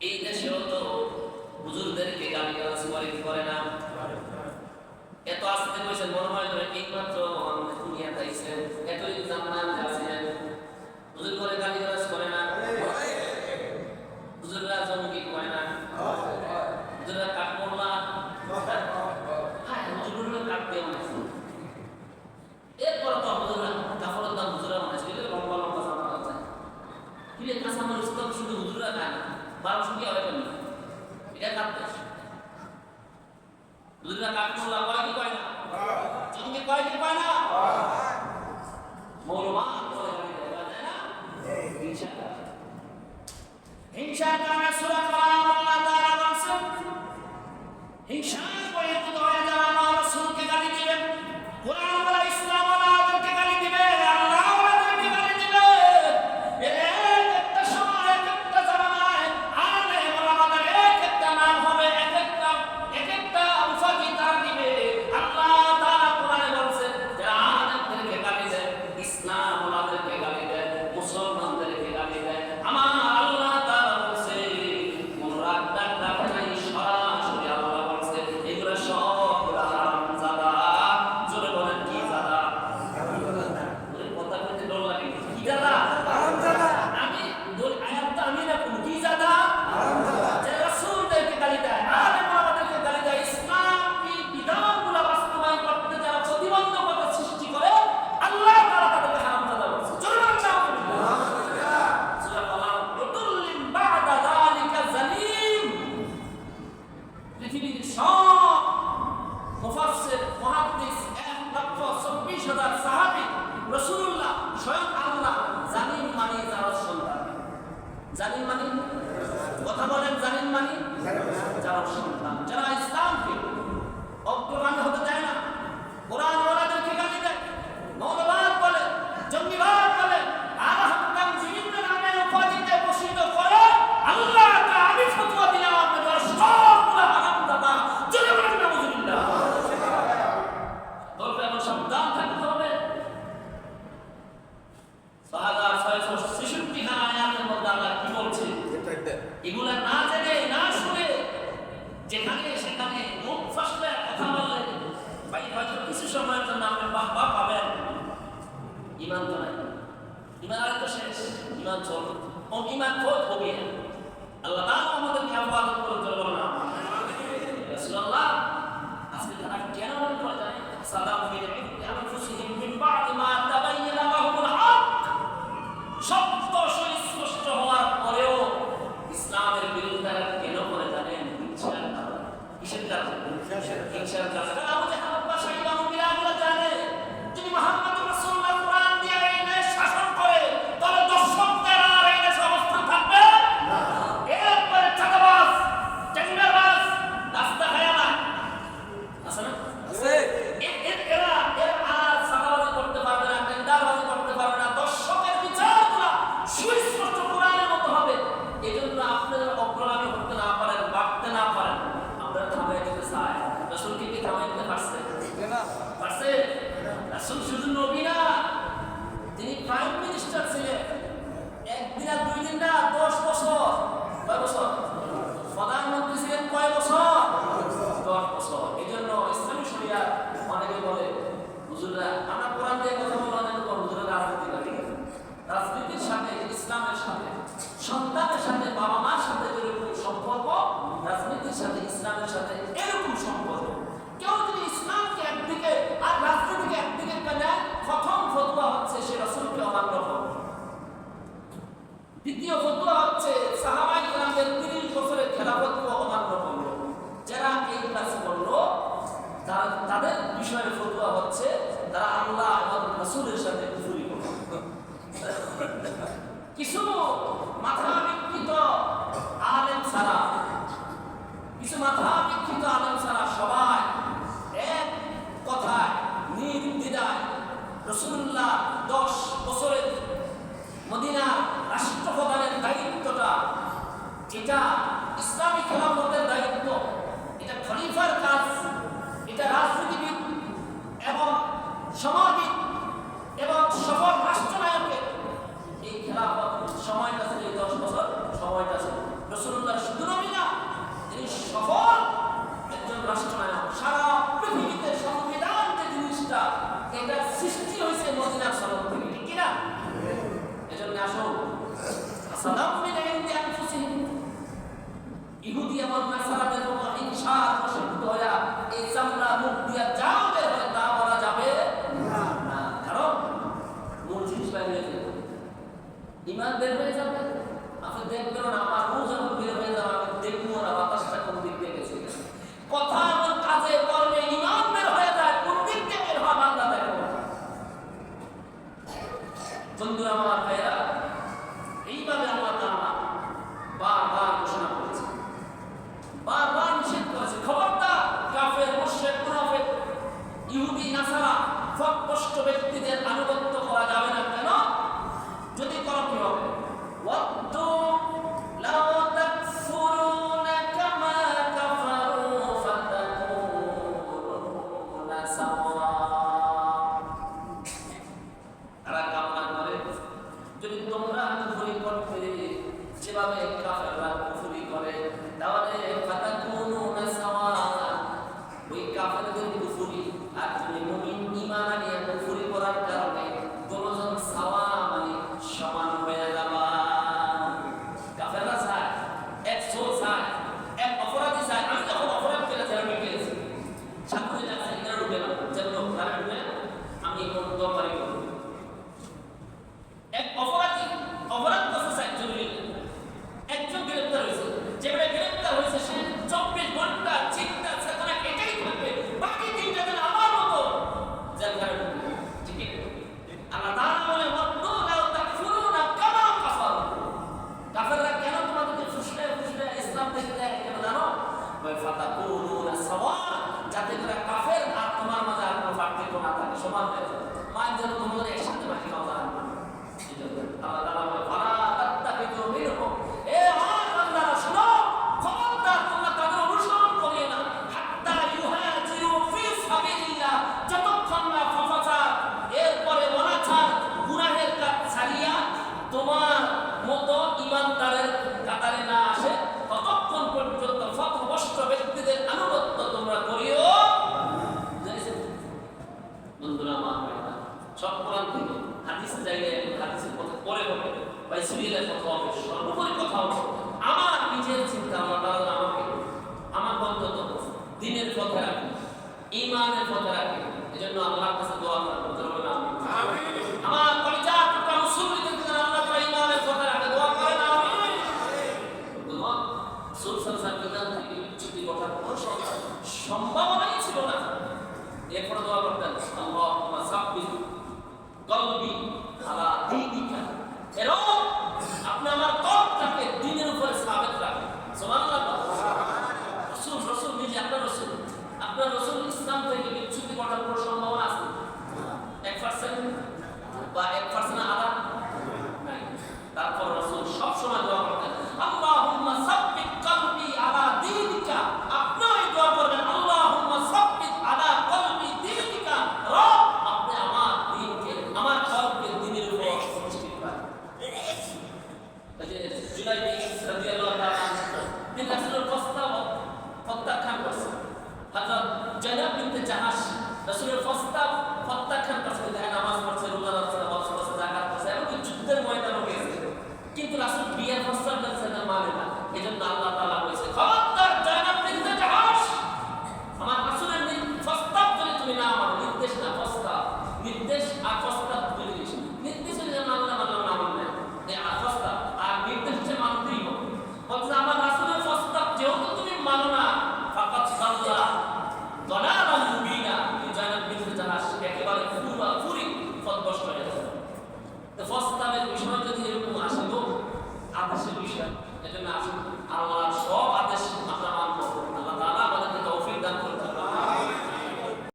এই দেশেও তো হুজুরদেরকে গালিগালাজ করে না? এত আসতে কইছেন মনে হয় এইমাত্র দুনিয়া তাইছেন, এতই জান্নাত যাচ্ছেন, হুজুর করে গালিগালাজ করে না? হুজুররা জঙ্গি করে না? হুজুররা কাঠ মোল্লা? হ্যাঁ, হুজুরগুলো কাঠ দিয়ে বানাইছে। এরপর তো হুজুররা কাপড়ের দাম হুজুররা বানাইছে, লম্বা লম্বা জামা আছে। কিন্তু কাঁচামাল ইসলাম শুধু হুজুররা খায় না, 1200 কি হয় কেন? এটা কাটতে হুজুররা কাঠ মোল্লা কয় কি কয় না? জঙ্গি কয় কি কয় না? মৌলবাদ করে গালি দেয় না? হিংসা কারণে সূরা কালাম আল্লাহ তাআলা বলেছেন, হিংসা করে তো হয়ে যারা আমার রাসূলকে গালি দিবেন, কোরআন ওয়ালা ইসলাম ওয়ালাদেরকে গালি দিবে, আল্লাহ ওয়ালাদেরকে গালি দিবে। একটা সময় একটা জামানায় আলে ওলামাদের একটা নাম হবে, একটা উপাধি তারা দিবে। আল্লাহ তাআলা কোরআনে বলছেন যারা আলেমদেরকে গালি দেয়, ইসলাম ওয়ালাদেরকে গালি দেয়, মুসলমানদেরকে গালি দেয়, আমার আল্লাহ তাআলা বলছে কোন রাগ ডাক ডাকে নাই, সরাসরি আল্লাহ বলছে এগুলো সবগুলো হারামজাদা। জোরে বলেন কি জাদা? ওরে কথা বলতে ডর লাগে, কি জাদা? হারামজাদা। আমি আয়াতটা আমি না কোন কি জাদা? হারামজাদা। যে রাসূলদেরকে গালি দেয়, আলেম ওলামাদেরকে গালি দেয়, ইসলামী বিধানগুলো বাস্তবায়ন করতে যারা প্রতিবন্ধকতা সৃষ্টি করে, আল্লাহ তাআলা তাদেরকে হারামজাদা বলছে। জোরে বলেন না? সূরা কালাম উতুল্লিন বা'দা যালিকা জালিম। পৃথিবীর সব মুফাসসির মুহাদ্দিস 1,24,000 সাহাবী রাসূলুল্লাহ স্বয়ং আল্লাহ জালিম মানে যারা সন্তান। জালিম মানে কথা বলেন, জালিম মানে যারা সন্তান, যারা ইসলামকে অগ্রগামী হতে দেয় না, কোরআন ওয়ালাদেরকে গালি দেয়, মৌলবাদ বলে, জঙ্গিবাদ বলে, আর হাক্কান বিভিন্ন নামে উপাধিতে ভূষিত করে, আল্লাহ তাআলা আমি ফতোয়া দিলাম আপনাদের সবগুলো হারামজাদা। জোরে বলেন নাউজুবিল্লাহ। তবে এমন সাবধান থাকতে হবে। 6666 আয়াতের মধ্যে আল্লাহ কি বলছে? এগুলা না জেনে না শুনে যেখানে সেখানে মুখ ফসলে কথা বললে ভাই হয়তো কিছু সময়ের জন্য আপনি বাহবা পাবেন, ইমান তো নাই, ইমান আর তো শেষ, ইমান চল ও ইমান খোদ হবে। আল্লাহ তাআলা আমাদেরকে হেফাজত করে চলবে না। রাসূলুল্লাহ আজকে তারা কেন মনে করে জানেন? সালাম মিন আনফুসিহিম মিন বা'দি মা তাবায়্যানা লাহুমুল হক। সত্য সুস্পষ্ট হওয়ার পরেও ইসলামের বিরুদ্ধে কেন করে জানেন? হিংসার কারণে। কিসের কারণে? হিংসার কারণে। আবু জাহল বাদশাহী বানু মিলাগুলো জানে যদি মুহাম্মদুর রাসূলুল্লাহ কোরআন দিয়ে এই দেশ শাসন করে তাহলে দর্শকদের আর এই দেশে অবস্থান থাকবে না। এরপরে চাঁদাবাজ, টেন্ডারবাজ, রাস্তা খায় না, আছে না? আছে। এরা আর চাঁদাবাজি করতে পারবে না, টেন্ডারবাজি করতে পারবে না। দর্শকের বিচারগুলো সুস্পষ্ট কোরআনের মতো হবে। এজন্য আপনারা অগ্রগামী হতে না পারেন, বাড়তে না পারেন, আমরা থামাই দিতে চাই। রাসূলকে কি থামাই দিতে পারছে? না, পারছে? রাসূল শুধু নবী না, তিনি প্রাইম মিনিস্টার ছিলেন। একদিন আর 2 দিন না, 10 বছর। কয় বছর? প্রধানমন্ত্রী ছিলেন কয় বছর? 10 বছর। এজন্য ইসলামী শরিয়াত অনেকে বলে হুজুররা আমরা কোরআন দিয়ে কথা বলার পর হুজুররা রাজনীতি করে। রাজনীতির সাথে ইসলামের সাথে, সন্তানের সাথে, বাবা মার সাথে যেরকম সম্পর্ক, রাজনীতির সাথে ইসলামের সাথে এরকম সম্পর্ক। কেউ যদি ইসলামকে একদিকে আর রাজনীতিকে একদিকে নেয়, প্রথম ফতোয়া হচ্ছে সে রাসূলকে অমান্য করে। দ্বিতীয় ফতোয়া হচ্ছে সাহাবায়ে কেরামদের 30 বছরের খেলাফতকে অমান্য করলো। যারা এই কাজ করলো তাদের বিষয়ে ফতোয়া হচ্ছে তারা আল্লাহ এবং রাসূলের সাথে কুফরি করলো। কিছু মাথা বিকৃত আলেম ছাড়া, কিছু মাথা বিকৃত আলেম ছাড়া সবাই এক কথায় নির্দ্বিধায় রাসূলুল্লাহ 10 বছরের মদিনা রাষ্ট্রপ্রধানের দায়িত্বটা, এটা ইসলামী খেলাফতের দায়িত্ব, এটা খলিফার কাজ, এটা রাজনীতিবিদ এবং সমাজবিদ এবং সফল রাষ্ট্রনায়কের এই খেলাফত সময়টা ছিল 10 বছর, সময়টা ছিল রাসূলুল্লাহ কাফেররা কুফরি করে তাহলে ফাতাকুনুনা সাওয়া, ওই কাফেরদের কুফরি আর তুমি মুমিন ঈমান নিয়ে কুফরি করার কারণে দুজন সাওয়া মানে সমান হয়ে যাবা। কাফেররা চায় এক চোর চায় এক অপরাধী চায় আমি যখন অপরাধ করে জেলে ঢুকেছি সাথে যাচ্ছে এখানে ঢুকে না যেন ঘরে ঢুকে আমি কোন দরবারে করব। এক অপরাধী অপরাধ করতে চায় জরুরি একজন গ্রেপ্তার হয়েছে, যেটা গ্রেপ্তার হয়েছে সে 24 ঘন্টা চিন্তা চেতনা এটাই থাকবে বাকি 3টা দিন আমার মতো জেলখানে ঢুকবে। ঠিক আছে আল্লাহ তাআলা বলে ওয়াদু লাউ তাকফুরুনা কামা কাফারু। কাফেররা কেন তোমাদেরকে ফুসলে ফুসলে ইসলাম থেকে দেয় কেন জানো? ওই ফাতাকুনুনা সাওয়া, যাতে করে কাফের আর তোমার মাঝে আর কোনো পার্থক্য না থাকে, সমান হয়ে যায়। মাঝে যেন তোমাদের একসাথে বাকি কথা আল্লাহ তাআলা বলে ফালা তাত্তাকিদু মিনহুম, এ আমার বান্দারা শুনো খবরদার তোমরা তাদের অনুসরণ করিও না হাত্তা ইউহাজিরু ফি সাবিলিল্লাহ, যতক্ষণ না ফাফাসাদ এরপরে অনাচার গুনাহের কাজ ছাড়িয়া তোমার মতো ঈমানদারের কাতারে না আসে ততক্ষণ পর্যন্ত পথভ্রষ্ট ব্যক্তিদের আনুগত্য তোমরা করিও। বন্ধুরা আমার ভাইরা সব কোরআন থেকে হাদিস চাইলে হাদিসের কথা পরে হবে ভাই সিরিয়ালের কথা হবে, সর্বোপরি কথা হবে আমার নিজের চিন্তা। আল্লাহ তাআলা আমাকে আমার অন্তত দ্বীনের পথে রাখে, ঈমানের পথে রাখে। এজন্য আল্লাহর কাছে দোয়া করতে হবে না আমিন। আমার কলিজার টুকরা মুসলমানদের জন্য আল্লাহ তাআলা ঈমানের পথে রাখে, দোয়া করেন আমিন। দোয়া সুলসাল বিধান থেকে বিচ্যুতি ঘটার কোনো সম্ভাবনাই ছিল না। এরপরে দোয়া করতেন আল্লাহুম্মা সাব্বিত কলবি আলা দীনিকা, এরো আপনি আমার কলবটাকে দ্বীনের উপরে সাবিত রাখেন। সুবহানাল্লাহ। রাসূল নিজে আপনার রাসূল ইসলাম থেকে বিচ্যুতি ঘটার কোনো সম্ভাবনা আছে 1% বা 1% আলাদা নাই। তারপর রাসূল সব সময় দোয়া করতেন আল্লাহুম্মা সাব্বিত কলবি আলা দীনিকা। আপনিও এই দোয়া করবেন আল্লাহুম্মা সাব্বিত আলা কলবি দীনিকা, রব আপনি আমার দ্বীনকে আমার কলবকে দ্বীনের উপর স্থির রাখেন। এই যে জুলাইব রাদিয়াল্লাহু তাআলা তিনি রাসূলের প্রস্তাব প্রত্যাখ্যান করেছেন। হযরত জায়নাব বিনতে জাহাশ রাসূলের প্রস্তাব প্রত্যাখ্যান করেছেন। দেখেন নামাজ পড়ছে, রোজা রাখছে, হজ করছে, যাকাত করছে, এমনকি যুদ্ধের ময়দানে গিয়েছে, কিন্তু রাসূল বিয়ের প্রস্তাব দিয়েছেন না, মানে না। এজন্য আল্লাহ তাআলা বলেছে খবরদার জায়নাব বিনতে জাহাশ, আমার রাসূলের প্রস্তাব যদি তুমি না মানো, নির্দেশ না প্রস্তাব, নির্দেশ আর